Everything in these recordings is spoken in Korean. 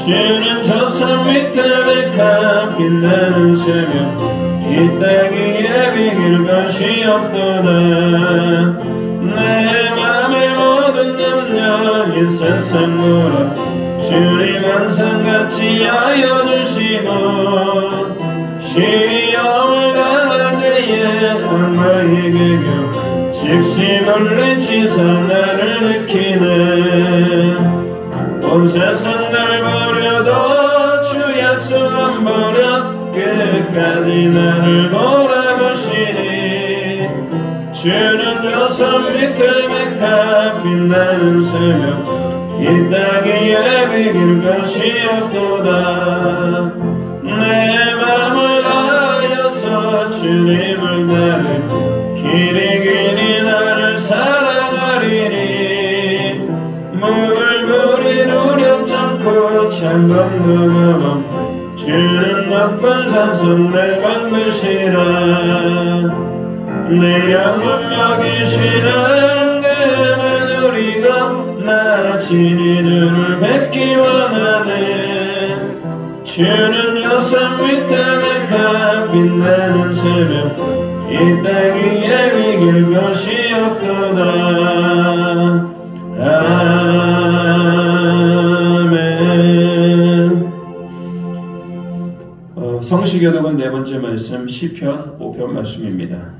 주는 저 산 밑에 백합 빛나는 새벽 이 땅 위에 비길 것이 없도다. 내 맘의 모든 염려 이 세상 물어 주님 항상 같이 하여 주시고 시험을 당할 때에 악마에게 즉시 멀리치사 나를 느끼네. 온 세상 날 버려도 주 예수 안 버려 끝까지 나를 돌아보시니. 주는 저 산 밑에 백합 빛나는 새벽 이 땅 위에 비길 것이 없도다. 내 맘을 다하여서 주님을 따르 길이 길이 나를 사랑하리니. 물불이 두렵지 않고 창검무거워 주는 높은 산속 내 반드시라. 내 영혼 여기시는 그는 우리가 나 진리를 뵙기 원하네. 주는 저 산 밑에 백합 빛나는 새벽 이 땅 위에 비길 것이 없도다. 아멘. 성시교독은 네 번째 말씀 시편 5편 말씀입니다.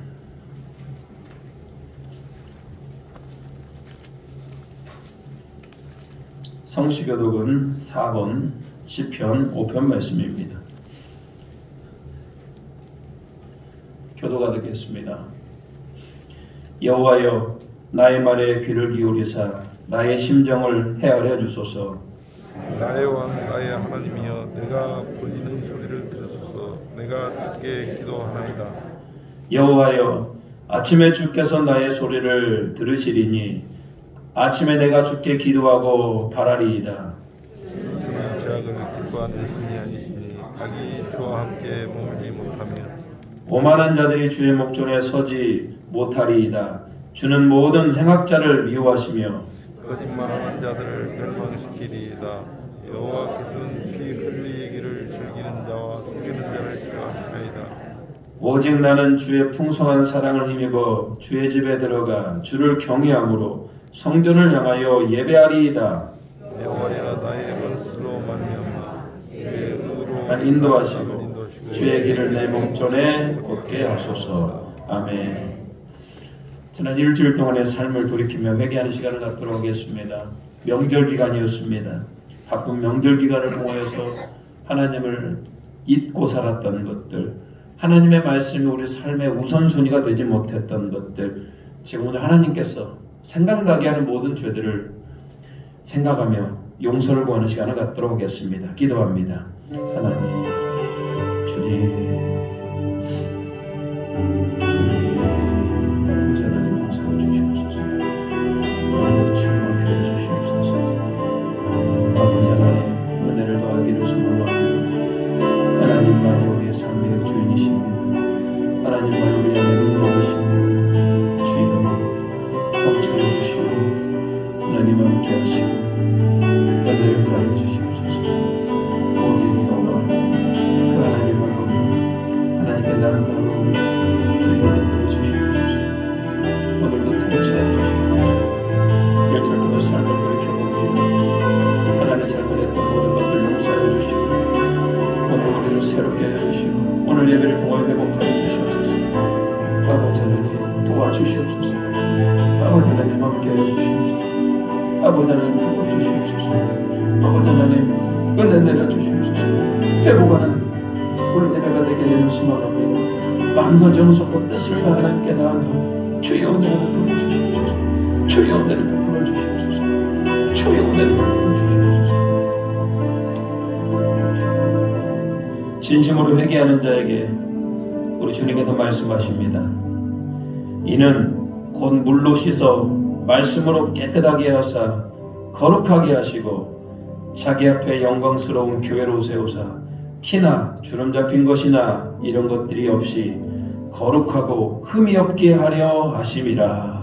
성시교독은 4번 시편 5편 말씀입니다. 교도가 되겠습니다. 여호와여 나의 말에 귀를 기울이사 나의 심정을 헤아려 주소서. 나의 왕 나의 하나님이여 내가 불리는 소리를 들으소서. 내가 주께 기도하나이다. 여호와여 아침에 주께서 나의 소리를 들으시리니 아침에 내가 주께 기도하고 바라리이다. 주는 죄악을 기뻐하는 신이 아니시니 악이 주와 함께 머물지 못하며 오만한 자들이 주의 목전에 서지 못하리이다. 주는 모든 행악자를 미워하시며 거짓말하는 자들을 멸망시키리이다. 여호와께서는 피 흘리기를 즐기는 자와 속이는 자를 싫어하시나이다. 오직 나는 주의 풍성한 사랑을 힘입어 주의 집에 들어가 주를 경외함으로 성전을 향하여 예배하리이다. 여호와여 나의 원수로 말미암아 주의 의로 날 인도하시고 주의 길을 내 목전에 곧게 하소서. 아멘. 지난 일주일 동안의 삶을 돌이키며 회개하는 시간을 갖도록 하겠습니다. 명절 기간이었습니다. 바쁜 명절 기간을 통하여서 하나님을 잊고 살았던 것들, 하나님의 말씀이 우리 삶의 우선순위가 되지 못했던 것들, 지금 오늘 하나님께서 생각나게 하는 모든 죄들을 생각하며 용서를 구하는 시간을 갖도록 하겠습니다. 기도합니다. 하나님, 주님, 하나님 용서해 주시옵소서. 오늘도 충만케 해주시옵소서. 아버지 하나님, 은혜를 더하기를 소망합니다. 하나님만이 우리의 삶의 주인이십니다. 하나님만이 우리 안에 능력이십니다. 주여, 통치해 주시고 하나님 함께 하시고 은혜를 더하여 주시옵소서. 오직 너와 그 하나님으로 하나님께 나아가고 주님을 베풀어 주시옵소서. 오늘도 통치해 주시옵소서. 열절 동안 삶을 돌이켜봅니다. 하나님의 삶을 했던 모든 것들 용서해 주시고 오늘 우리를 새롭게 해주시고 오늘 예배를 통하여 회복하여 주시옵소서. 아버지 하나님 도와주시옵소서. 아버지 하나님 함께 해주시옵소서. 아버지 하나님 도와주시옵소서. 아버지 하나님 은혜 내려주시옵소서. 회복하는 오늘 예배가 되게 되는 소망합니다. 마음과 정성과 뜻을 하나님께 나아가고 주의 은혜를 베풀어 주시옵소서. 주의 은혜를 베풀어 주시옵소서. 주의 은혜를 베풀어 주시옵소서. 진심으로 회개하는 자에게 우리 주님께서 말씀하십니다. 이는 곧 물로 씻어 말씀으로 깨끗하게 하사 거룩하게 하시고 자기 앞에 영광스러운 교회로 세우사 티나 주름 잡힌 것이나 이런 것들이 없이 거룩하고 흠이 없게 하려 하심이라.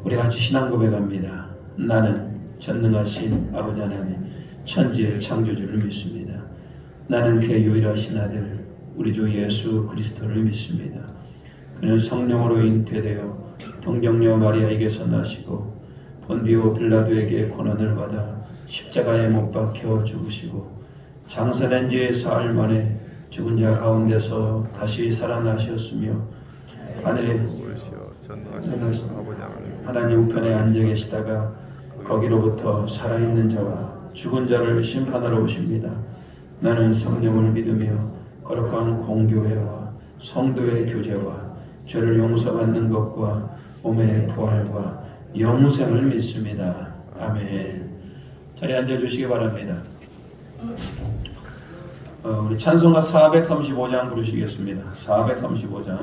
우리 같이 신앙 고백합니다. 나는 전능하신 아버지 하나님, 천지의 창조주를 믿습니다. 나는 그의 유일하신 아들 우리 주 예수 그리스도를 믿습니다. 그는 성령으로 잉태되어 동정녀 마리아에게서 나시고 본디오 빌라도에게 고난을 받아 십자가에 못 박혀 죽으시고 장사된 지 사흘 만에 죽은 자 가운데서 다시 살아나셨으며 하늘에 전능하신 아버지 하나님 우편에 앉아 계시다가 거기로부터 살아있는 자와 죽은 자를 심판하러 오십니다. 나는 성령을 믿으며 거룩한 공교회와 성도의 교제와 죄를 용서받는 것과 몸의 부활과 영생을 믿습니다. 아멘. 자리에 앉아주시기 바랍니다. 우리 찬송가 435장 부르시겠습니다. 435장.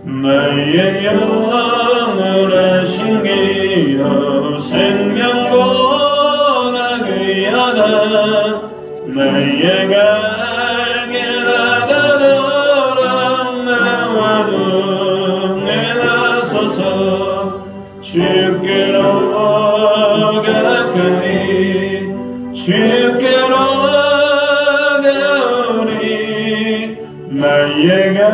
나의 영혼을 신기여 생명보다 귀하다. 나의 갈 길 나가도록 나와 동에 나서서 주께로 가까이 주께로 가오니 나의 갈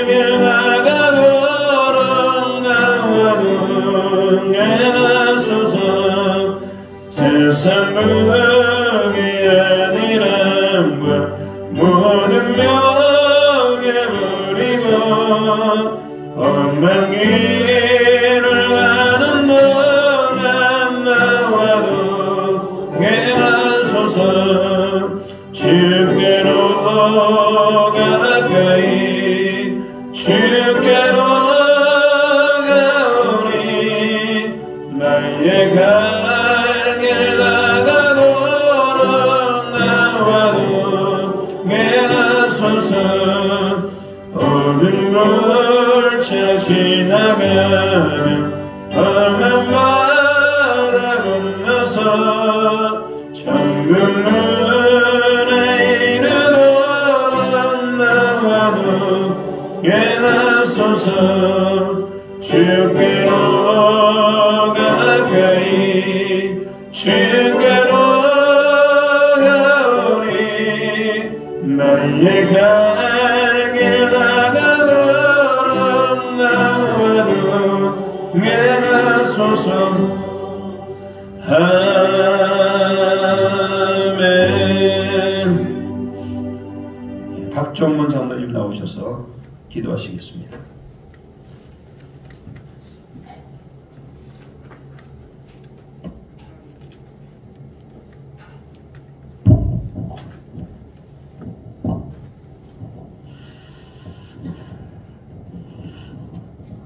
길 나가도록 나와 동에 나서서 세상 모든 명예 부리고 험한 길을 가는 너나 나와도 내나서서 주께로 가까이 주께로 가오니 나의 갈 길 나가도록 나와도 내나서서 어두운 골짜 지나가며 험한 바다 건너서 천국문에 이르도록 나와도 내나서서 주께로 가까이 주께로 가오니 나의 갈 길 나가도록 나와도 내나서서 아멘. 박종문 장로님 나오셔서 기도하시겠습니다.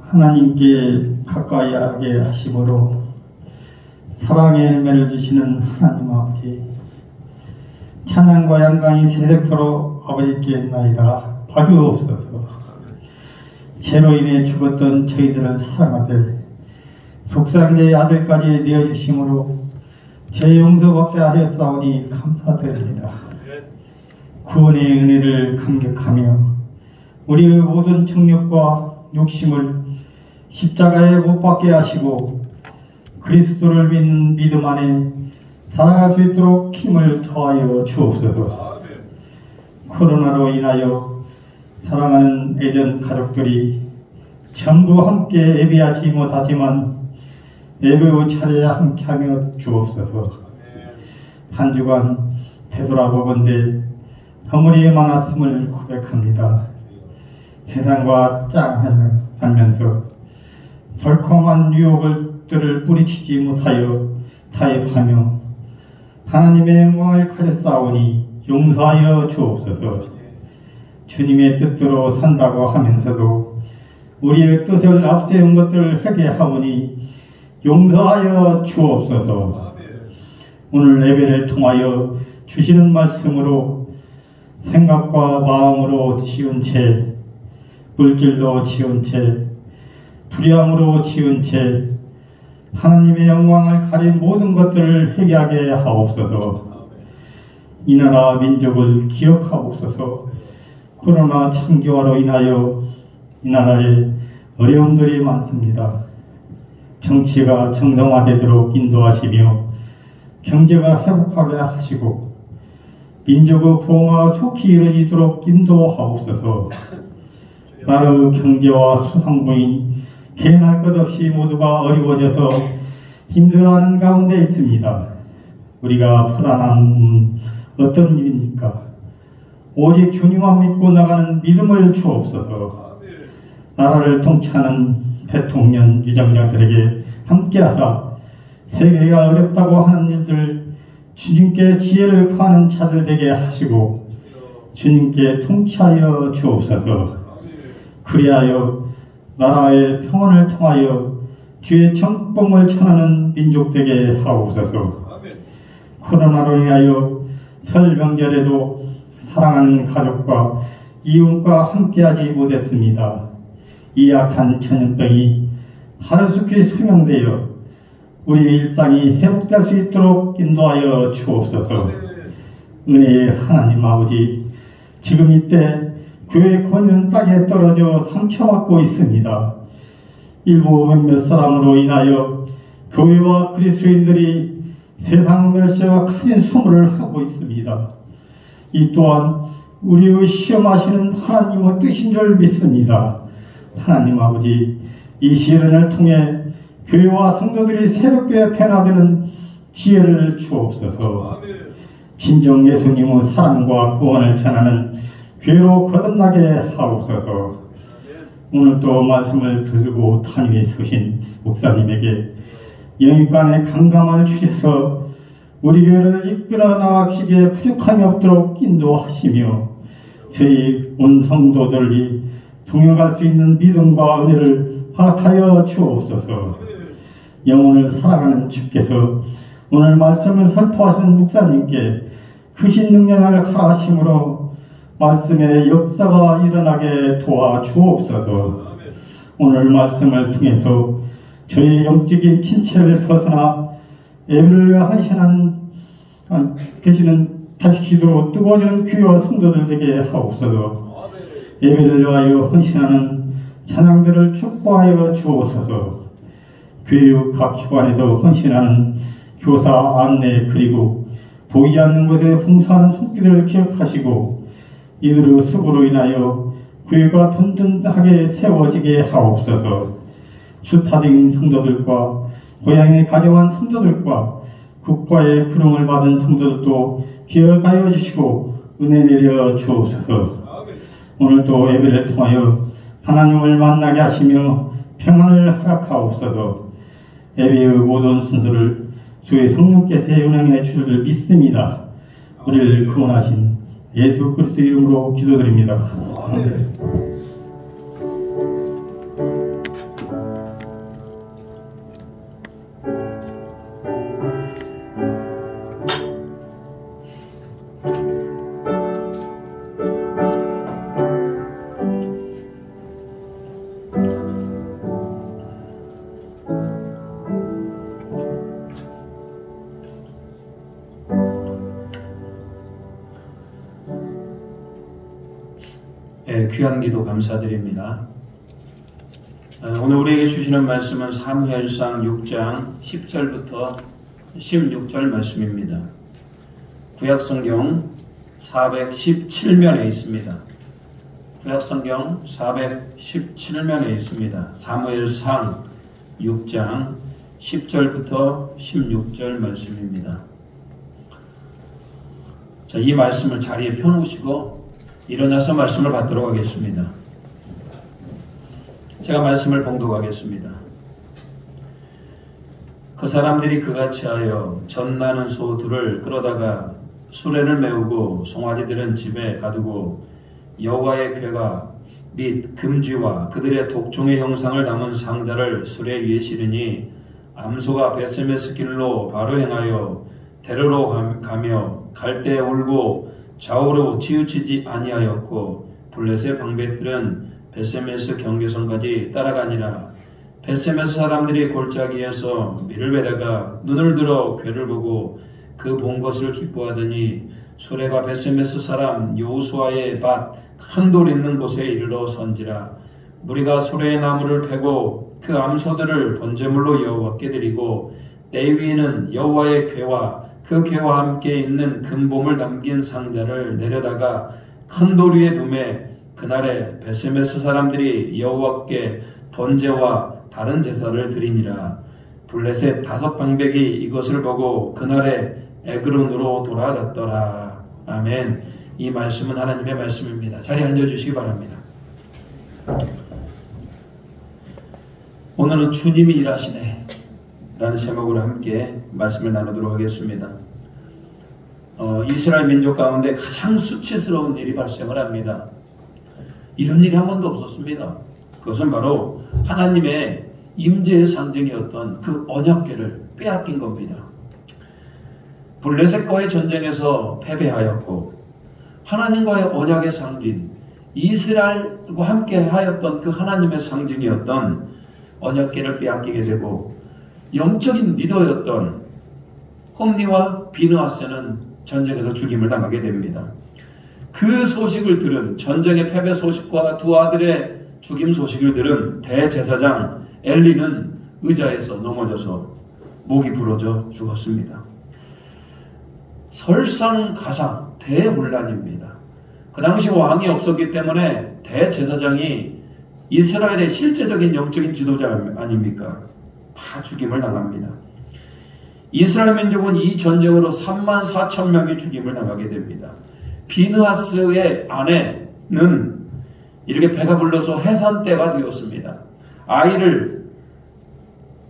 하나님께 가까이 하게 하심으로 사랑의 열매를 주시는 하나님 아버지, 찬양과 양강이 새벽토록 아버지께 있나이다 봐주옵소서. 죄로 인해 죽었던 저희들을 사랑하되 속상자의 아들까지 내어주심으로 죄 용서받게 하였사오니 감사드립니다. 구원의 은혜를 감격하며 우리의 모든 정욕과 욕심을 십자가에 못 박게 하시고 그리스도를 믿는 믿음 안에 살아갈 수 있도록 힘을 더하여 주옵소서. 코로나로 인하여 사랑하는 애전 가족들이 전부 함께 예배하지 못하지만 예배의 차례에 함께하며 주옵소서. 한 주간 되돌아보건대 허물이 많았음을 고백합니다. 세상과 짱하면서 덜컹한 유혹들을 뿌리치지 못하여 타협하며 하나님의 영광을 가졌사오니 용서하여 주옵소서. 주님의 뜻대로 산다고 하면서도 우리의 뜻을 앞세운 것들을 회개하오니 용서하여 주옵소서. 오늘 예배를 통하여 주시는 말씀으로 생각과 마음으로 지은 채, 물질로 지은 채, 불의함으로 지은 채 하나님의 영광을 가린 모든 것들을 회개하게 하옵소서. 이 나라 민족을 기억하옵소서. 코로나 창조화로 인하여 이 나라에 어려움들이 많습니다. 정치가 정상화되도록 인도하시며 경제가 회복하게 하시고 민족의 부흥화가 속히 이루어지도록 인도하옵소서. 나라의 경제와 소상공인 개인할 것 없이 모두가 어려워져서 힘들어하는 가운데 있습니다. 우리가 불안함은 어떤 일입니까? 오직 주님만 믿고 나가는 믿음을 주옵소서. 나라를 통치하는 대통령, 위정장들에게 함께하사 세계가 어렵다고 하는 일들 주님께 지혜를 구하는 자들 되게 하시고 주님께 통치하여 주옵소서. 그리하여 나라의 평안을 통하여 주의 천국봉을 전하는 민족 되게 하옵소서. 코로나로 인하여 설 명절에도 사랑하는 가족과 이웃과 함께하지 못했습니다. 이 약한 전염병이 하루속히 소명되어 우리의 일상이 회복될 수 있도록 인도하여 주옵소서. 은혜의 하나님 아버지, 지금 이때 교회 권위는 땅에 떨어져 상처받고 있습니다. 일부 몇몇 사람으로 인하여 교회와 그리스도인들이 세상 멸시와 가진 수모를 하고 있습니다. 이 또한 우리의 시험하시는 하나님의 뜻인 줄 믿습니다. 하나님 아버지, 이 시련을 통해 교회와 성도들이 새롭게 변화되는 지혜를 주옵소서. 진정 예수님의 사랑과 구원을 전하는 교회로 거듭나게 하옵소서. 오늘 또 말씀을 들고 탄 위에 서신 목사님에게 영육간의 강감을 주셔서 우리 교회를 이끌어 나가시기에 부족함이 없도록 인도하시며 저희 온 성도들이 동역할 수 있는 믿음과 은혜를 허락하여 주옵소서. 영혼을 사랑하는 주께서 오늘 말씀을 선포하시는 목사님께 크신 능력을 가하심으로 말씀의 역사가 일어나게 도와주옵소서. 오늘 말씀을 통해서 저희 영적인 친체를 벗어나 예배를 위해 계시는 다시 기도로 뜨거워지는 귀와 성도들 되게 하옵소서. 예배를 위하여 헌신하는 찬양들을 축복하여 주옵소서. 교육 각 기관에서 헌신하는 교사, 안내, 그리고 보이지 않는 곳에 봉사하는 손길을 기억하시고 이들의 수고로 인하여 교회가 든든하게 세워지게 하옵소서. 수타적인 성도들과 고향에 가져간 성도들과 국가의 부름을 받은 성도들도 기억하여 주시고 은혜 내려 주옵소서. 오늘도 예배를 통하여 하나님을 만나게 하시며 평안을 허락하옵소서. 예배의 모든 순서를 주의 성령께서 운행해 주실 줄 믿습니다. 우리를 구원하신 예수 그리스도 이름으로 기도드립니다. 아멘. 귀한 기도 감사드립니다. 오늘 우리에게 주시는 말씀은 사무엘상 6장 10절부터 16절 말씀입니다. 구약성경 417면에 있습니다. 구약성경 417면에 있습니다. 사무엘상 6장 10절부터 16절 말씀입니다. 자, 이 말씀을 자리에 펴놓으시고 일어나서 말씀을 받도록 하겠습니다. 제가 말씀을 봉독하겠습니다. 그 사람들이 그같이 하여 젖나는 소 둘을 끌어다가 수레를 메우고 송아지들은 집에 가두고 여호와의 궤가 및 금쥐와 그들의 독종의 형상을 담은 상자를 수레 위에 실으니 암소가 베세메스 길로 바로 행하여 대로로 가며 갈 때 울고 좌우로 치우치지 아니하였고 블레셋 방백들은 베세메스 경계선까지 따라가니라. 베세메스 사람들이 골짜기에서 밀을 베다가 눈을 들어 궤를 보고 그 본 것을 기뻐하더니 수레가 베세메스 사람 여호수아의 밭 큰 돌 있는 곳에 이르러 선지라. 우리가 수레의 나무를 패고 그 암소들을 번제물로 여호와께 드리고 때 위에는 여호와의 궤와 그 궤와 함께 있는 금봉을 담긴 상자를 내려다가 큰 돌 위에 두매 그날에 베세메스 사람들이 여호와께 번제와 다른 제사를 드리니라. 블레셋 5방백이 이것을 보고 그날에 에그론으로 돌아갔더라. 아멘. 이 말씀은 하나님의 말씀입니다. 자리에 앉아주시기 바랍니다. 오늘은 주님이 일하시네 라는 제목으로 함께 말씀을 나누도록 하겠습니다. 이스라엘 민족 가운데 가장 수치스러운 일이 발생을 합니다. 이런 일이 한 번도 없었습니다. 그것은 바로 하나님의 임재의 상징이었던 그 언약궤를 빼앗긴 겁니다. 블레셋과의 전쟁에서 패배하였고 하나님과의 언약의 상징, 이스라엘과 함께 하였던 그 하나님의 상징이었던 언약궤를 빼앗기게 되고 영적인 리더였던 홈리와 비느하세는 전쟁에서 죽임을 당하게 됩니다. 그 소식을 들은 전쟁의 패배 소식과 두 아들의 죽임 소식을 들은 대제사장 엘리는 의자에서 넘어져서 목이 부러져 죽었습니다. 설상가상 대혼란입니다. 그 당시 왕이 없었기 때문에 대제사장이 이스라엘의 실제적인 영적인 지도자 아닙니까? 다 죽임을 당합니다. 이스라엘 민족은 이 전쟁으로 34,000명이 죽임을 당하게 됩니다. 비느하스의 아내는 이렇게 배가 불러서 해산 때가 되었습니다. 아이를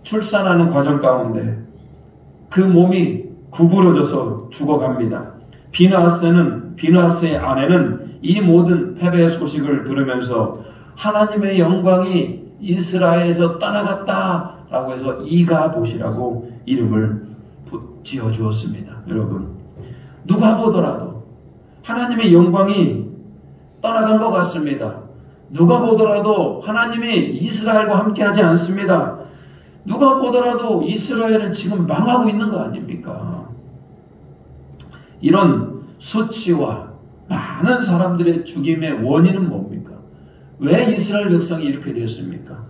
출산하는 과정 가운데 그 몸이 구부러져서 죽어갑니다. 비느하스의 아내는 이 모든 패배의 소식을 들으면서 하나님의 영광이 이스라엘에서 떠나갔다라고 해서 이가봇이라고 이름을 지어주었습니다. 여러분, 누가 보더라도 하나님의 영광이 떠나간 것 같습니다. 누가 보더라도 하나님이 이스라엘과 함께하지 않습니다. 누가 보더라도 이스라엘은 지금 망하고 있는 거 아닙니까? 이런 수치와 많은 사람들의 죽임의 원인은 뭡니까? 왜 이스라엘 백성이 이렇게 됐습니까?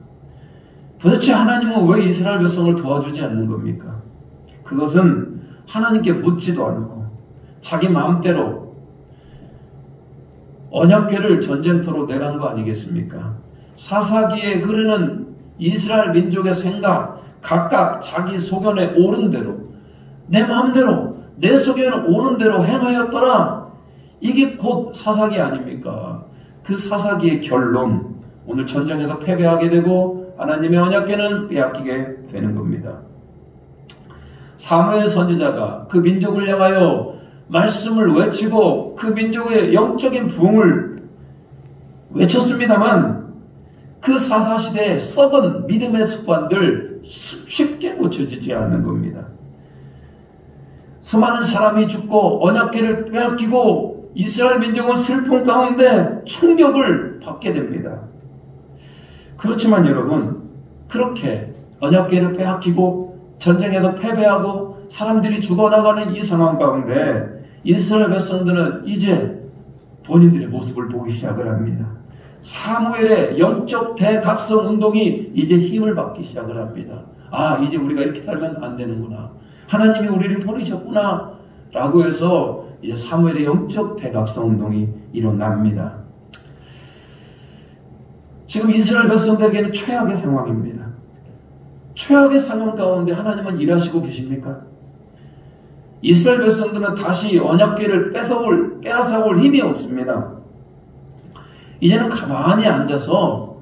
도대체 하나님은 왜 이스라엘 백성을 도와주지 않는 겁니까? 그것은 하나님께 묻지도 않고 자기 마음대로 언약궤를 전쟁터로 내간 거 아니겠습니까? 사사기에 흐르는 이스라엘 민족의 생각, 각각 자기 소견에 오른 대로, 내 마음대로, 내 소견에 오는 대로 행하였더라. 이게 곧 사사기 아닙니까? 그 사사기의 결론, 오늘 전쟁에서 패배하게 되고 하나님의 언약궤는 빼앗기게 되는 겁니다. 사무엘 선지자가 그 민족을 향하여 말씀을 외치고 그 민족의 영적인 부흥을 외쳤습니다만 그 사사시대의 썩은 믿음의 습관들 쉽게 고쳐지지 않는 겁니다. 수많은 사람이 죽고 언약궤를 빼앗기고 이스라엘 민족은 슬픔 가운데 충격을 받게 됩니다. 그렇지만 여러분, 그렇게 언약궤를 빼앗기고 전쟁에서 패배하고 사람들이 죽어나가는 이 상황 가운데 이스라엘 백성들은 이제 본인들의 모습을 보기 시작을 합니다. 사무엘의 영적 대각성 운동이 이제 힘을 받기 시작을 합니다. 아, 이제 우리가 이렇게 살면 안 되는구나. 하나님이 우리를 버리셨구나. 라고 해서 이제 사무엘의 영적 대각성 운동이 일어납니다. 지금 이스라엘 백성들에게는 최악의 상황입니다. 최악의 상황 가운데 하나님은 일하시고 계십니까? 이스라엘 백성들은 다시 언약궤를 빼앗아올 힘이 없습니다. 이제는 가만히 앉아서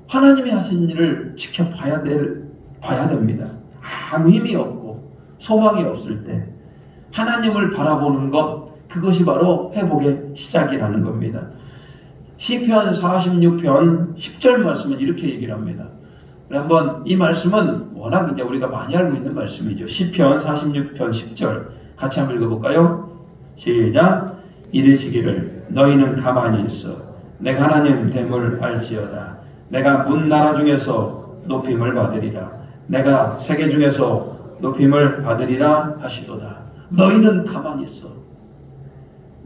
하나님이 하신 일을 지켜봐야 됩니다. 아무 힘이 없고 소망이 없을 때 하나님을 바라보는 것, 그것이 바로 회복의 시작이라는 겁니다. 시편 46편 10절 말씀은 이렇게 얘기를 합니다. 한번 이 말씀은 워낙 이제 우리가 많이 알고 있는 말씀이죠. 시편 46편 10절 같이 한번 읽어볼까요? 시작. 이르시기를 너희는 가만히 있어 내가 하나님 됨을 알지어다. 내가 문 나라 중에서 높임을 받으리라. 내가 세계 중에서 높임을 받으리라 하시도다. 너희는 가만히 있어.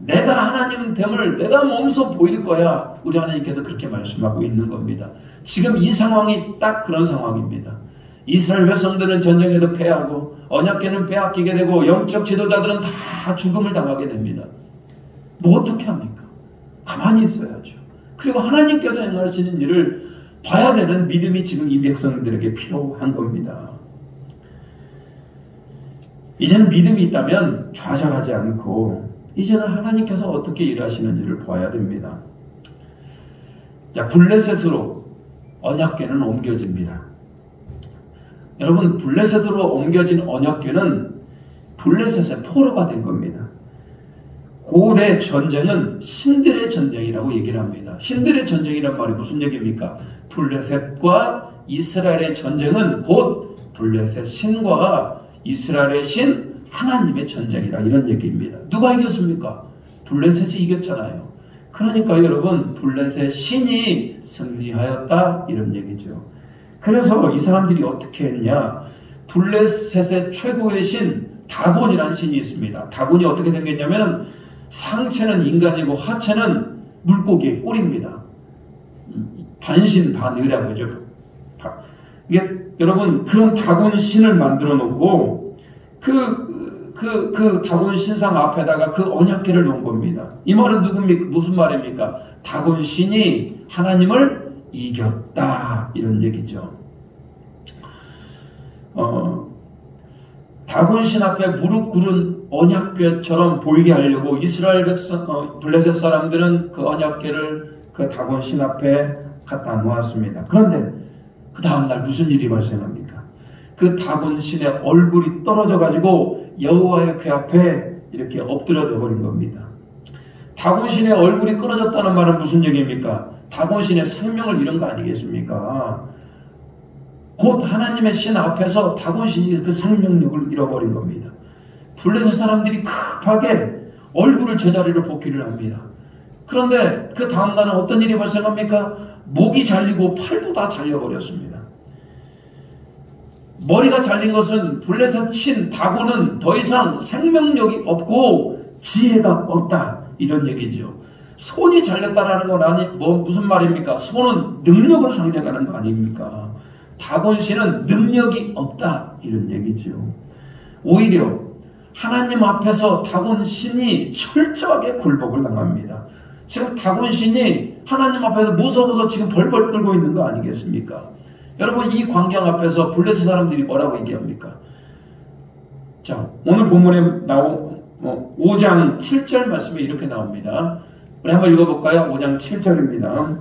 내가 하나님 됨을 내가 몸소 보일 거야. 우리 하나님께서 그렇게 말씀하고 있는 겁니다. 지금 이 상황이 딱 그런 상황입니다. 이스라엘 백성들은 전쟁에도 패하고 언약궤는 빼앗기게 되고 영적 지도자들은 다 죽음을 당하게 됩니다. 뭐 어떻게 합니까? 가만히 있어야죠. 그리고 하나님께서 행하시는 일을 봐야 되는 믿음이 지금 이 백성들에게 필요한 겁니다. 이제는 믿음이 있다면 좌절하지 않고 이제는 하나님께서 어떻게 일하시는지를 봐야 됩니다. 자, 블레셋으로 언약궤는 옮겨집니다. 여러분, 블레셋으로 옮겨진 언약궤는 블레셋의 포로가 된 겁니다. 고대 전쟁은 신들의 전쟁이라고 얘기를 합니다. 신들의 전쟁이란 말이 무슨 얘기입니까? 블레셋과 이스라엘의 전쟁은 곧 블레셋 신과 이스라엘의 신 하나님의 전쟁이라 이런 얘기입니다. 누가 이겼습니까? 블레셋이 이겼잖아요. 그러니까 여러분, 블레셋 신이 승리하였다 이런 얘기죠. 그래서 이 사람들이 어떻게 했냐? 블레셋의 최고의 신 다곤이라는 신이 있습니다. 다곤이 어떻게 생겼냐면 상체는 인간이고 하체는 물고기의 꼴입니다. 반신반의라고 하죠. 이게 여러분, 그런 다곤 신을 만들어 놓고 그 다곤 신상 앞에다가 그 언약궤를 놓은 겁니다. 이 말은 무슨 말입니까? 다곤 신이 하나님을 이겼다 이런 얘기죠. 다곤 신 앞에 무릎 꿇은 언약궤처럼 보이게 하려고 이스라엘 백성, 블레셋 사람들은 그 언약궤를 그 다곤 신 앞에 갖다 놓았습니다. 그런데 그 다음날 무슨 일이 발생합니까? 그 다곤 신의 얼굴이 떨어져 가지고 여호와의 궤 앞에 이렇게 엎드려져 버린 겁니다. 다곤 신의 얼굴이 끊어졌다는 말은 무슨 얘기입니까? 다곤 신의 생명을 잃은 거 아니겠습니까? 곧 하나님의 신 앞에서 다곤 신이 그 생명력을 잃어버린 겁니다. 블레셋 사람들이 급하게 얼굴을 제자리로 복귀를 합니다. 그런데 그 다음날은 어떤 일이 발생합니까? 목이 잘리고 팔도 다 잘려버렸습니다. 머리가 잘린 것은 블레셋 신 다곤은 더 이상 생명력이 없고 지혜가 없다 이런 얘기죠. 손이 잘렸다라는 건 무슨 말입니까? 손은 능력을 상징하는 거 아닙니까? 다곤 신은 능력이 없다 이런 얘기죠. 오히려 하나님 앞에서 다곤 신이 철저하게 굴복을 당합니다. 지금 다곤 신이 하나님 앞에서 무서워서 지금 벌벌 떨고 있는 거 아니겠습니까? 여러분, 이 광경 앞에서 블레셋 사람들이 뭐라고 얘기합니까? 자, 오늘 본문에 나온 5장 7절 말씀이 이렇게 나옵니다. 우리 한번 읽어볼까요? 5장 7절입니다.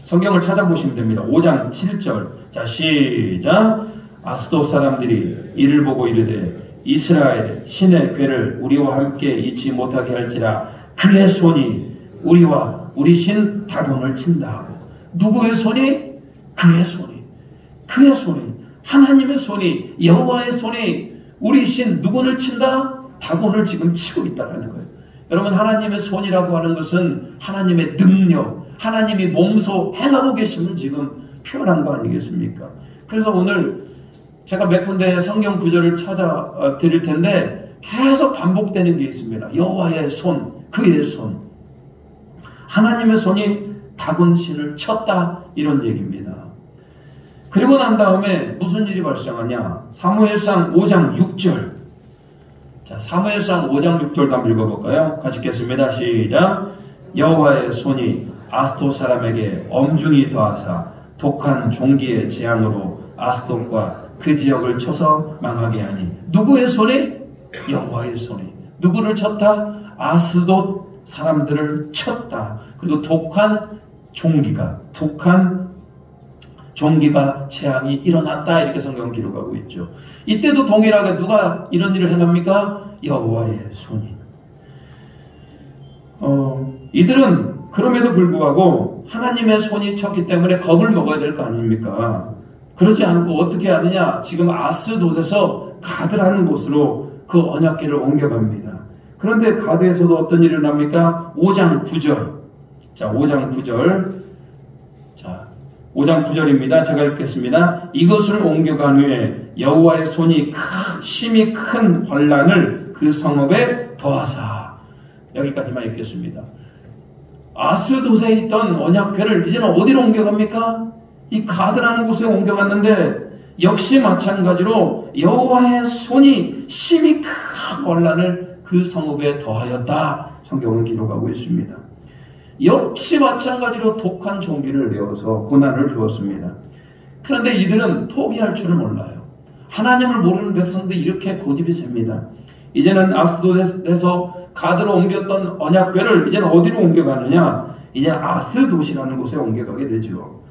성경을 찾아보시면 됩니다. 5장 7절. 자, 시작. 아스돗 사람들이 이를 보고 이르되 이스라엘 신의 궤를 우리와 함께 잊지 못하게 할지라 그의 손이 우리와 우리 신 다곤을 친다 하고. 누구의 손이? 그의 손이. 그의 손이. 하나님의 손이, 여호와의 손이 우리 신 누구를 친다? 다곤을 지금 치고 있다는 거예요. 여러분, 하나님의 손이라고 하는 것은 하나님의 능력, 하나님이 몸소 행하고 계심을 지금 표현한 거 아니겠습니까? 그래서 오늘 제가 몇 군데 성경 구절을 찾아 드릴 텐데 계속 반복되는 게 있습니다. 여호와의 손, 그의 손. 하나님의 손이 다곤 신을 쳤다 이런 얘기입니다. 그리고 난 다음에 무슨 일이 발생하냐? 사무엘상 5장 6절. 자, 사무엘상 5장 6절도 한번 읽어볼까요? 같이 읽겠습니다. 시작. 여호와의 손이 아스돗 사람에게 엄중히 더하사 독한 종기의 재앙으로 아스돗과 그 지역을 쳐서 망하게 하니. 누구의 손이? 여호와의 손이. 누구를 쳤다? 아스돗 사람들을 쳤다. 그리고 독한 종기가 재앙이 일어났다 이렇게 성경은 기록하고 있죠. 이때도 동일하게 누가 이런 일을 행합니까? 여호와의 손이. 이들은 그럼에도 불구하고 하나님의 손이 쳤기 때문에 겁을 먹어야 될 거 아닙니까? 그러지 않고 어떻게 하느냐? 지금 아스돗에서 가드라는 곳으로 그 언약궤를 옮겨갑니다. 그런데 가드에서도 어떤 일이 일어납니까? 5장 9절. 자, 5장 9절. 자, 5장 9절입니다. 제가 읽겠습니다. 이것을 옮겨간 후에 여호와의 손이 심히 큰 환란을 그 성읍에 더하사. 여기까지만 읽겠습니다. 아스돗에 있던 언약궤를 이제는 어디로 옮겨갑니까? 이 가드라는 곳에 옮겨갔는데 역시 마찬가지로 여호와의 손이 심히 큰 환난을 그 성읍에 더하였다. 성경은 기록하고 있습니다. 역시 마찬가지로 독한 종기를 내어서 고난을 주었습니다. 그런데 이들은 포기할 줄을 몰라요. 하나님을 모르는 백성들이 이렇게 고집이 셉니다. 이제는 아스돗에서 가드로 옮겼던 언약궤를 이제는 어디로 옮겨가느냐? 이제 아스돗이라는 곳에 옮겨가게 되죠.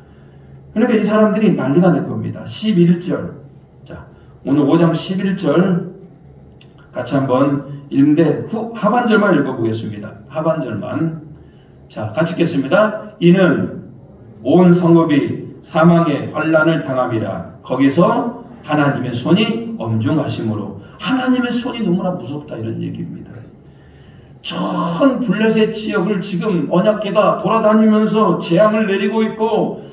그러니까 이 사람들이 난리가 날 겁니다. 11절. 자, 오늘 5장 11절 같이 한번 읽는데 하반절만 읽어보겠습니다. 하반절만. 자, 같이 읽겠습니다. 이는 온 성읍이 사망의 환난을 당함이라. 거기서 하나님의 손이 엄중하심으로. 하나님의 손이 너무나 무섭다 이런 얘기입니다. 전 블레셋 지역을 지금 언약궤가 돌아다니면서 재앙을 내리고 있고,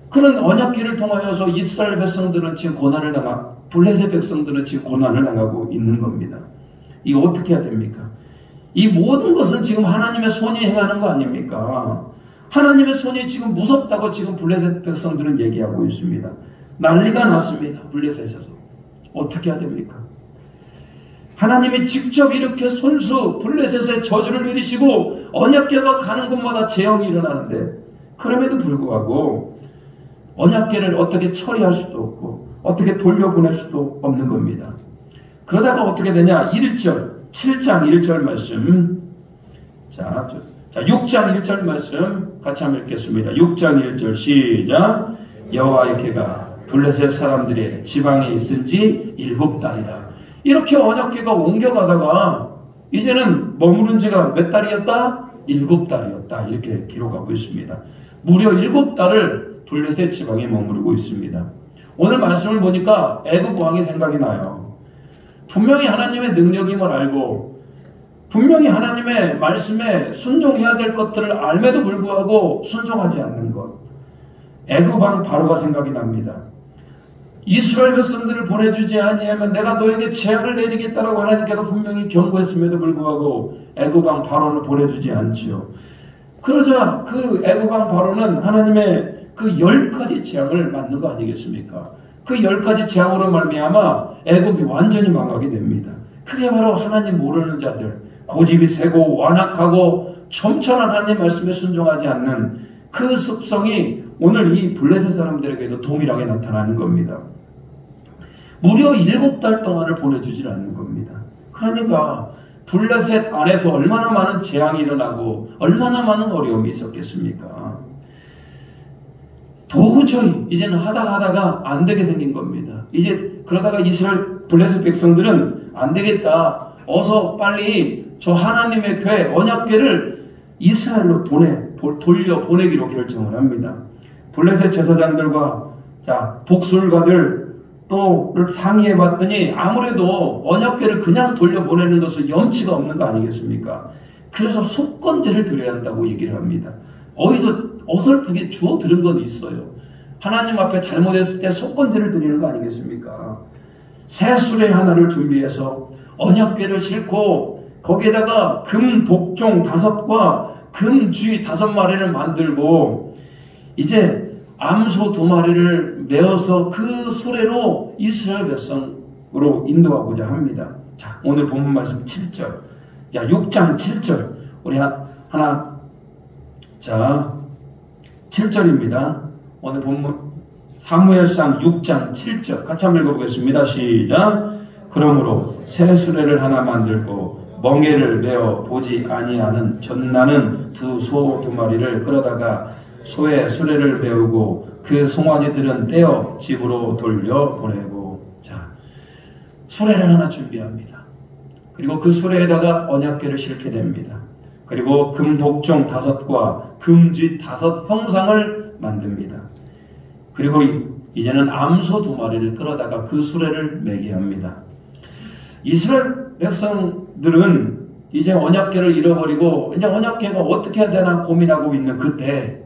그런 언약궤를 통하여서 이스라엘 백성들은 지금 고난을 블레셋 백성들은 지금 고난을 당하고 있는 겁니다. 이거 어떻게 해야 됩니까? 이 모든 것은 지금 하나님의 손이 행하는 거 아닙니까? 하나님의 손이 지금 무섭다고 지금 블레셋 백성들은 얘기하고 있습니다. 난리가 났습니다. 블레셋에서. 어떻게 해야 됩니까? 하나님이 직접 이렇게 손수 블레셋의 저주를 내리시고 언약궤가 가는 곳마다 재앙이 일어나는데, 그럼에도 불구하고 언약궤를 어떻게 처리할 수도 없고 어떻게 돌려보낼 수도 없는 겁니다. 그러다가 어떻게 되냐? 1절 7장 1절 말씀. 자 6장 1절 말씀 같이 한번 읽겠습니다. 6장 1절 시작. 여호와의 궤가 블레셋 사람들의 지방에 있은 지 7달이다. 이렇게 언약궤가 옮겨가다가 이제는 머무른 지가 몇 달이었다? 7달이었다. 이렇게 기록하고 있습니다. 무려 7달을 블레셋 지방에 머무르고 있습니다. 오늘 말씀을 보니까 애굽 왕이 생각이 나요. 분명히 하나님의 능력임을 알고 분명히 하나님의 말씀에 순종해야 될 것들을 알매도 불구하고 순종하지 않는 것. 애굽 왕 바로가 생각이 납니다. 이스라엘 백성들을 보내주지 아니하면 내가 너에게 재앙을 내리겠다라고 하나님께서 분명히 경고했음에도 불구하고 애굽 왕 바로는 보내주지 않지요. 그러자 그 애굽 왕 바로는 하나님의 그 10가지 재앙을 맞는 거 아니겠습니까? 그 10가지 재앙으로 말미암아 애굽이 완전히 망하게 됩니다. 그게 바로 하나님 모르는 자들, 고집이 세고 완악하고 점천한 하나님 말씀에 순종하지 않는 그 습성이 오늘 이 블레셋 사람들에게도 동일하게 나타나는 겁니다. 무려 7달 동안을 보내주질 않는 겁니다. 그러니까 블레셋 안에서 얼마나 많은 재앙이 일어나고 얼마나 많은 어려움이 있었겠습니까? 도저히 이제는 하다가 안 되게 생긴 겁니다. 이제 그러다가 이스라엘 블레셋 백성들은 안 되겠다. 어서 빨리 저 하나님의 궤, 언약궤를 이스라엘로 돌려 보내기로 결정을 합니다. 블레셋 제사장들과 복술가들 또를 상의해 봤더니 아무래도 언약궤를 그냥 돌려보내는 것은 염치가 없는 거 아니겠습니까? 그래서 속건제를 드려야 한다고 얘기를 합니다. 어디서 어설프게 주워 들은 건 있어요. 하나님 앞에 잘못했을 때 속건제를 드리는 거 아니겠습니까? 새 수레 하나를 준비해서 언약궤를 싣고 거기에다가 금 독종 5과 금 쥐 5마리를 만들고 이제 암소 2마리를 메어서 그 수레로 이스라엘 백성으로 인도하고자 합니다. 자, 오늘 본문 말씀 7절. 6장 7절. 우리 하나. 자, 7절입니다. 오늘 본문 사무엘상 6장 7절. 같이 한번 읽어보겠습니다. 시작. 그러므로 새 수레를 하나 만들고 멍에를 메어 보지 아니하는 전나는 두 소 2마리를 끌어다가 소의 수레를 메우고 그 송아지들은 떼어 집으로 돌려보내고. 자, 수레를 하나 준비합니다. 그리고 그 수레에다가 언약궤를 싣게 됩니다. 그리고 금독종 5과 금쥐 5 형상을 만듭니다. 그리고 이제는 암소 2마리를 끌어다가 그 수레를 매게 합니다. 이스라엘 백성들은 이제 언약궤를 잃어버리고 이제 언약궤가 어떻게 해야 되나 고민하고 있는 그때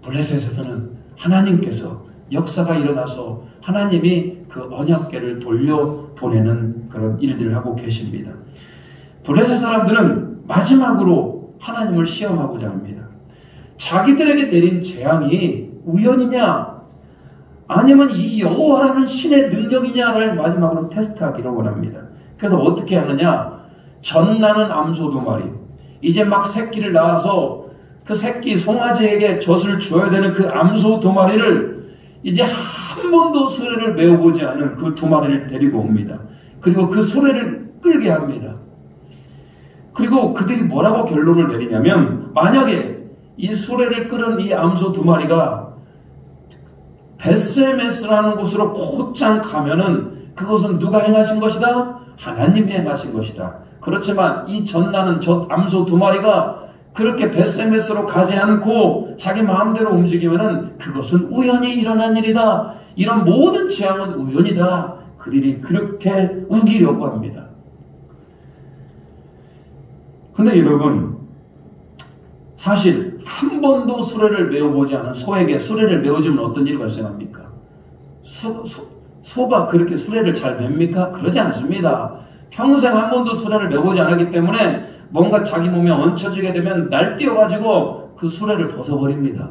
블레셋에서는 하나님께서 역사가 일어나서 하나님이 그 언약궤를 돌려보내는 그런 일들을 하고 계십니다. 블레셋 사람들은 마지막으로 하나님을 시험하고자 합니다. 자기들에게 내린 재앙이 우연이냐 아니면 이 여호와라는 신의 능력이냐를 마지막으로 테스트하기를 원합니다. 그래서 어떻게 하느냐? 젖나는 암소 2마리, 이제 막 새끼를 낳아서 그 새끼 송아지에게 젖을 줘야 되는 그 암소 2마리를 이제 한 번도 수레를 메어보지 않은 그 2마리를 데리고 옵니다. 그리고 그 수레를 끌게 합니다. 그리고 그들이 뭐라고 결론을 내리냐면, 만약에 이 수레를 끌은 이 암소 2마리가 벳세메스라는 곳으로 곧장 가면은 그것은 누가 행하신 것이다? 하나님이 행하신 것이다. 그렇지만 이 젖나는 젖 암소 2마리가 그렇게 벳세메스로 가지 않고 자기 마음대로 움직이면은 그것은 우연히 일어난 일이다. 이런 모든 재앙은 우연이다. 그들이 그렇게 우기려고 합니다. 근데 여러분, 사실 한 번도 수레를 메어보지 않은 소에게 수레를 메어주면 어떤 일이 발생합니까? 소가 그렇게 수레를 잘 맵니까? 그러지 않습니다. 평생 한 번도 수레를 메어보지 않았기 때문에 뭔가 자기 몸에 얹혀지게 되면 날뛰어가지고 그 수레를 벗어버립니다.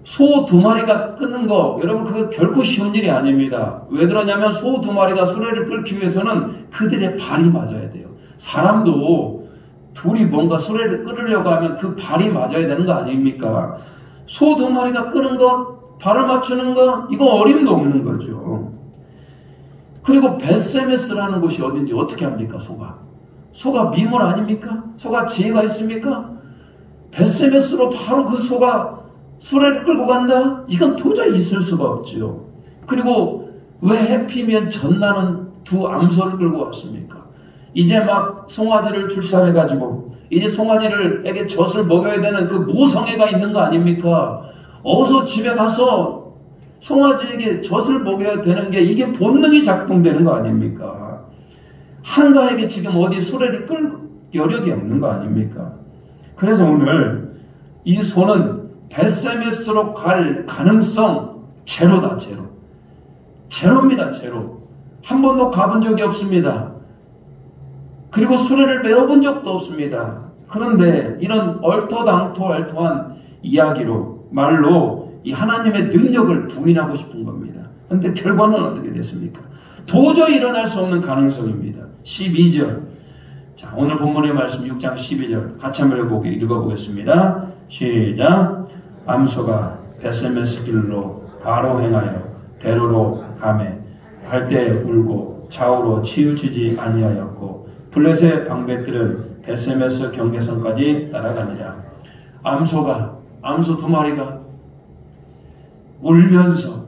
소 2마리가 끄는 거, 여러분 그거 결코 쉬운 일이 아닙니다. 왜 그러냐면 소 2마리가 수레를 끌기 위해서는 그들의 발이 맞아야 돼요. 사람도 둘이 뭔가 수레를 끌으려고 하면 그 발이 맞아야 되는 거 아닙니까? 소 2마리가 끄는 것, 발을 맞추는 것, 이거 어림도 없는 거죠. 그리고 벳세메스라는 곳이 어딘지 어떻게 합니까? 소가 미물 아닙니까? 소가 지혜가 있습니까? 벳세메스로 바로 그 소가 수레를 끌고 간다? 이건 도저히 있을 수가 없지요. 그리고 왜 해피면 젖나는 2 암소를 끌고 왔습니까? 이제 막 송아지를 출산해가지고 이제 송아지에게 젖을 먹여야 되는 그 모성애가 있는 거 아닙니까? 어서 집에 가서 송아지에게 젖을 먹여야 되는 게 이게 본능이 작동되는 거 아닙니까? 한가에게 지금 어디 수레를 끌 여력이 없는 거 아닙니까? 그래서 오늘 이 소는 벳세메스로 갈 가능성 제로다. 제로입니다. 제로. 한 번도 가본 적이 없습니다. 그리고 수레를 메어본 적도 없습니다. 그런데 이런 얼토당토한 이야기로, 말로 이 하나님의 능력을 부인하고 싶은 겁니다. 그런데 결과는 어떻게 됐습니까? 도저히 일어날 수 없는 가능성입니다. 12절. 자, 오늘 본문의 말씀 6장 12절 같이 한번 읽어보겠습니다. 시작. 암소가 벳세메스 길로 바로 행하여 대로로 가매 갈 때 울고 좌우로 치우치지 아니하였고 블레셋 방백들은 벳세메스 경계선까지 따라가니라. 암소 2마리가 울면서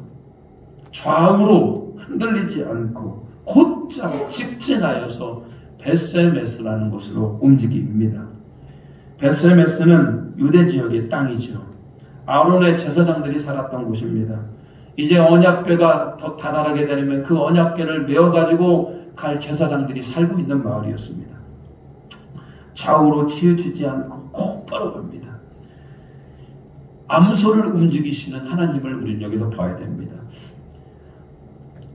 좌우로 흔들리지 않고 곧장 직진하여서 벳세메스라는 곳으로 움직입니다. 벳세메스는 유대 지역의 땅이죠. 아론의 제사장들이 살았던 곳입니다. 이제 언약궤가 더 다다르게 되면 그 언약궤를 메어가지고 갈 제사장들이 살고 있는 마을이었습니다. 좌우로 치우치지 않고 곧바로 갑니다. 암소를 움직이시는 하나님을 우리는 여기서 봐야 됩니다.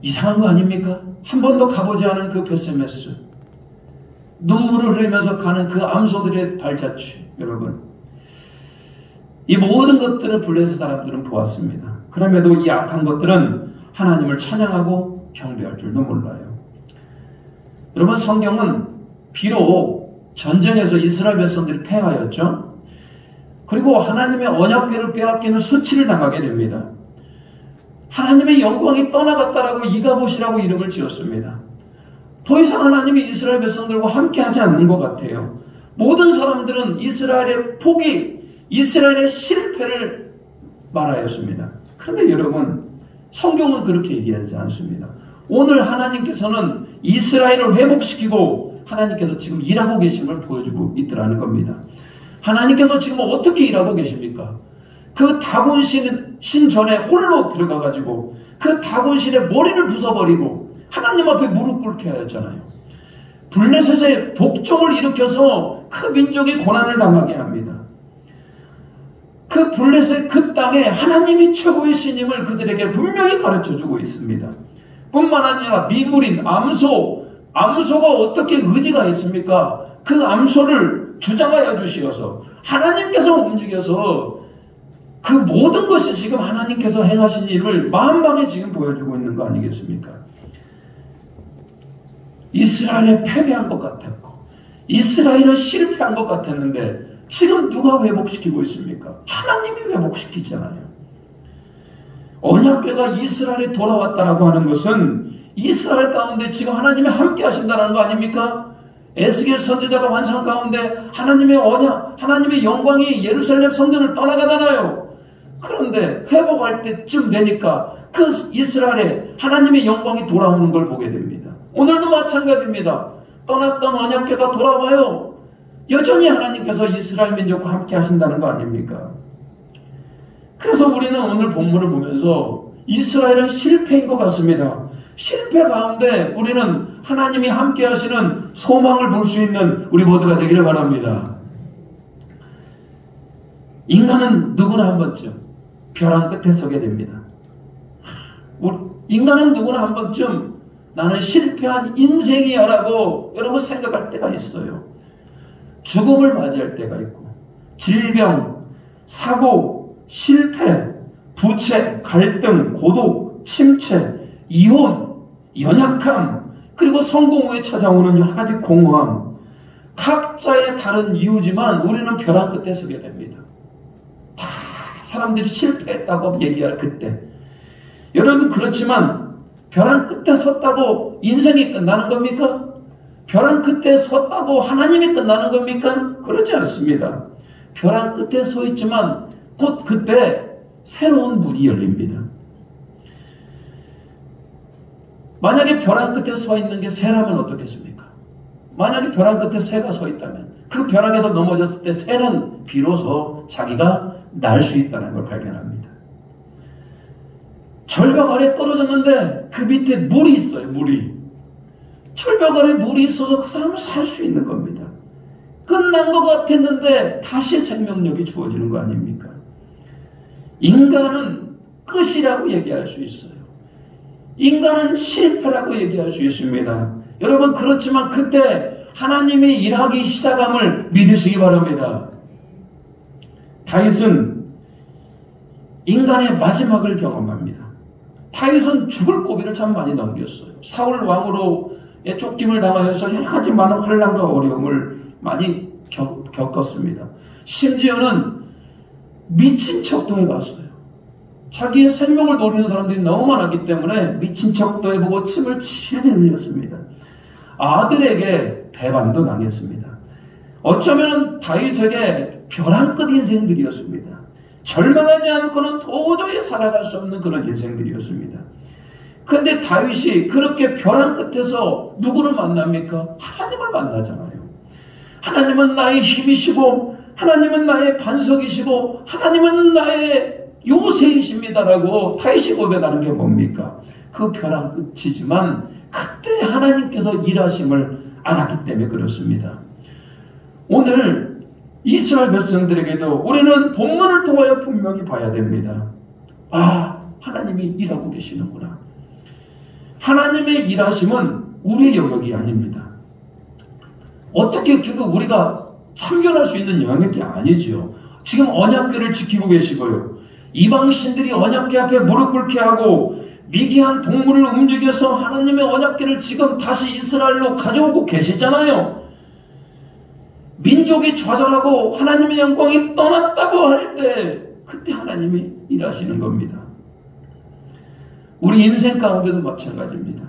이상한 거 아닙니까? 한 번도 가보지 않은 그 벳세메스, 눈물을 흘리면서 가는 그 암소들의 발자취, 여러분, 이 모든 것들을 블레셋 사람들은 보았습니다. 그럼에도 이 악한 것들은 하나님을 찬양하고 경배할 줄도 몰라요. 여러분, 성경은 비록 전쟁에서 이스라엘 백성들이 패하였죠. 그리고 하나님의 언약궤를 빼앗기는 수치를 당하게 됩니다. 하나님의 영광이 떠나갔다라고 이가봇이라고 이름을 지었습니다. 더 이상 하나님이 이스라엘 백성들과 함께 하지 않는 것 같아요. 모든 사람들은 이스라엘의 포기, 이스라엘의 실패를 말하였습니다. 그런데 여러분, 성경은 그렇게 얘기하지 않습니다. 오늘 하나님께서는 이스라엘을 회복시키고 하나님께서 지금 일하고 계신 걸 보여주고 있더라는 겁니다. 하나님께서 지금 어떻게 일하고 계십니까? 그 다곤 신 전에 홀로 들어가가지고 그 다곤 신의 머리를 부숴버리고 하나님 앞에 무릎 꿇게 하였잖아요. 블레셋의 복종을 일으켜서 그 민족이 고난을 당하게 합니다. 그 블레셋 그 땅에 하나님이 최고의 신임을 그들에게 분명히 가르쳐주고 있습니다. 뿐만 아니라 미물인 암소가 어떻게 의지가 있습니까? 그 암소를 주장하여 주시어서 하나님께서 움직여서 그 모든 것이 지금 하나님께서 행하신 일을 만방에 지금 보여주고 있는 거 아니겠습니까? 이스라엘에 패배한 것 같았고 이스라엘은 실패한 것 같았는데 지금 누가 회복시키고 있습니까? 하나님이 회복시키잖아요. 언약궤가 이스라엘에 돌아왔다라고 하는 것은 이스라엘 가운데 지금 하나님이 함께 하신다는 거 아닙니까? 에스겔 선지자가 환상 가운데 하나님의 언약, 하나님의 영광이 예루살렘 성전을 떠나가잖아요. 그런데 회복할 때쯤 되니까 그 이스라엘에 하나님의 영광이 돌아오는 걸 보게 됩니다. 오늘도 마찬가지입니다. 떠났던 언약궤가 돌아와요. 여전히 하나님께서 이스라엘 민족과 함께 하신다는 거 아닙니까? 그래서 우리는 오늘 본문을 보면서 이스라엘은 실패인 것 같습니다. 실패 가운데 우리는 하나님이 함께 하시는 소망을 볼 수 있는 우리 모두가 되기를 바랍니다. 인간은 누구나 한 번쯤 벼랑 끝에 서게 됩니다. 인간은 누구나 한 번쯤 나는 실패한 인생이야 라고 여러분 생각할 때가 있어요. 죽음을 맞이할 때가 있고 질병, 사고, 실패, 부채, 갈등, 고독, 침체, 이혼, 연약함, 그리고 성공 후에 찾아오는 여러 가지 공허함, 각자의 다른 이유지만 우리는 벼랑 끝에 서게 됩니다. 다 사람들이 실패했다고 얘기할 그때 여러분 그렇지만 벼랑 끝에 섰다고 인생이 끝나는 겁니까? 벼랑 끝에 섰다고 하나님이 끝나는 겁니까? 그렇지 않습니다. 벼랑 끝에 서 있지만 곧 그때 새로운 문이 열립니다. 만약에 벼랑 끝에 서 있는 게 새라면 어떻겠습니까? 만약에 벼랑 끝에 새가 서 있다면 그 벼랑에서 넘어졌을 때 새는 비로소 자기가 날 수 있다는 걸 발견합니다. 절벽 아래 떨어졌는데 그 밑에 물이 있어요. 물이. 절벽 아래 물이 있어서 그 사람은 살 수 있는 겁니다. 끝난 것 같았는데 다시 생명력이 주어지는 거 아닙니까? 인간은 끝이라고 얘기할 수 있어요. 인간은 실패라고 얘기할 수 있습니다. 여러분 그렇지만 그때 하나님이 일하기 시작함을 믿으시기 바랍니다. 다윗은 인간의 마지막을 경험합니다. 다윗은 죽을 고비를 참 많이 넘겼어요. 사울 왕으로 쫓김을 당하여서 여러 가지 많은 환난과 어려움을 많이 겪었습니다. 심지어는 미친 척도 해봤어요. 자기의 생명을 노리는 사람들이 너무 많았기 때문에 미친 척도 해보고 침을 질질 흘렸습니다. 아들에게 배반도 당했습니다. 어쩌면 다윗에게 벼랑 끝 인생들이었습니다. 절망하지 않고는 도저히 살아갈 수 없는 그런 인생들이었습니다. 그런데 다윗이 그렇게 벼랑 끝에서 누구를 만납니까? 하나님을 만나잖아요. 하나님은 나의 힘이시고 하나님은 나의 반석이시고 하나님은 나의 요새이십니다라고 다윗이 고백하는 게 뭡니까? 그 벼랑 끝이지만 그때 하나님께서 일하심을 알았기 때문에 그렇습니다. 오늘 이스라엘 백성들에게도 우리는 본문을 통하여 분명히 봐야 됩니다. 아, 하나님이 일하고 계시는구나. 하나님의 일하심은 우리의 영역이 아닙니다. 어떻게 그거 우리가 참견할 수 있는 영역이 아니지요. 지금 언약궤를 지키고 계시고요. 이방신들이 언약궤 앞에 무릎 꿇게 하고 미개한 동물을 움직여서 하나님의 언약궤를 지금 다시 이스라엘로 가져오고 계시잖아요. 민족이 좌절하고 하나님의 영광이 떠났다고 할 때 그때 하나님이 일하시는 겁니다. 우리 인생 가운데도 마찬가지입니다.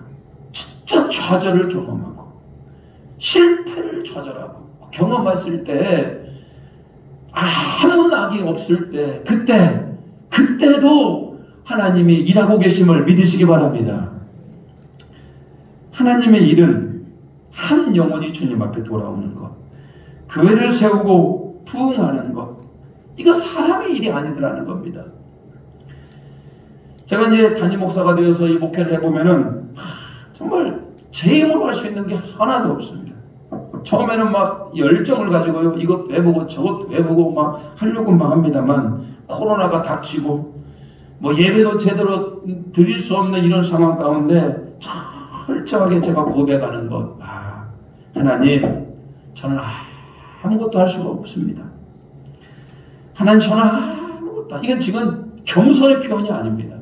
진짜 좌절을 경험하고 실패를 좌절하고 경험했을 때 아무 낙이 없을 때 그때도 하나님이 일하고 계심을 믿으시기 바랍니다. 하나님의 일은 한 영혼이 주님 앞에 돌아오는 것, 교회를 세우고 부흥하는 것, 이거 사람의 일이 아니더라는 겁니다. 제가 이제 담임 목사가 되어서 이 목회를 해보면은 정말 제 힘으로 할 수 있는 게 하나도 없습니다. 처음에는 막 열정을 가지고요, 이것도 해보고 저것도 해보고 막 하려고 막 합니다만 코로나가 닥치고 뭐 예배도 제대로 드릴 수 없는 이런 상황 가운데 철저하게 제가 고백하는 것, 하나님 저는 아무것도 할 수가 없습니다. 하나님, 저는 아무것도, 이건 지금 겸손의 표현이 아닙니다.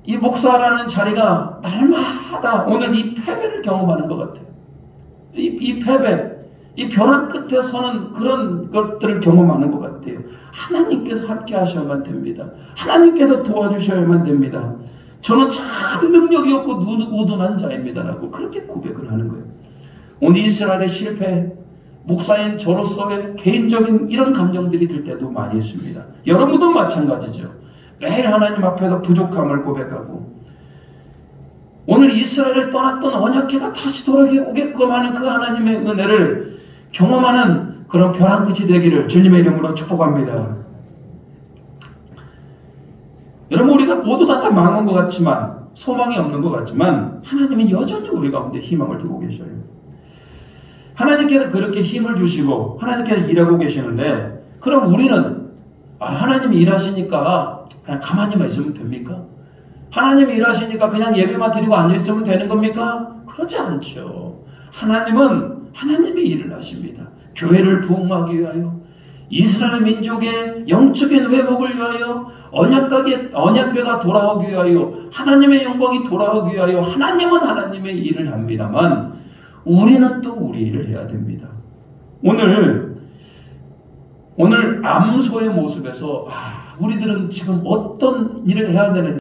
이 목사라는 자리가 날마다 오늘 이 패배를 경험하는 것 같아요. 이 패배, 이 벼랑 끝에 서는 그런 것들을 경험하는 것 같아요. 하나님께서 함께 하셔야만 됩니다. 하나님께서 도와주셔야만 됩니다. 저는 참 능력이 없고 우둔한 자입니다라고 그렇게 고백을 하는 거예요. 오늘 이스라엘의 실패, 목사인 저로서의 개인적인 이런 감정들이 들 때도 많이 있습니다. 여러분도 마찬가지죠. 매일 하나님 앞에서 부족함을 고백하고 오늘 이스라엘을 떠났던 언약궤가 다시 돌아오게끔 하는 그 하나님의 은혜를 경험하는 그런 벼랑 끝이 되기를 주님의 이름으로 축복합니다. 여러분, 우리가 모두 다 망한 것 같지만, 소망이 없는 것 같지만 하나님이 여전히 우리 가운데 희망을 주고 계셔요. 하나님께서 그렇게 힘을 주시고 하나님께서 일하고 계시는데, 그럼 우리는 하나님이 일하시니까 그냥 가만히만 있으면 됩니까? 하나님이 일하시니까 그냥 예배만 드리고 앉아있으면 되는 겁니까? 그러지 않죠. 하나님은 하나님이 일을 하십니다. 교회를 부흥하기 위하여, 이스라엘 민족의 영적인 회복을 위하여, 언약궤가 돌아오기 위하여, 하나님의 영광이 돌아오기 위하여 하나님은 하나님의 일을 합니다만 우리는 또 우리 일을 해야 됩니다. 오늘 암소의 모습에서 우리들은 지금 어떤 일을 해야 되는지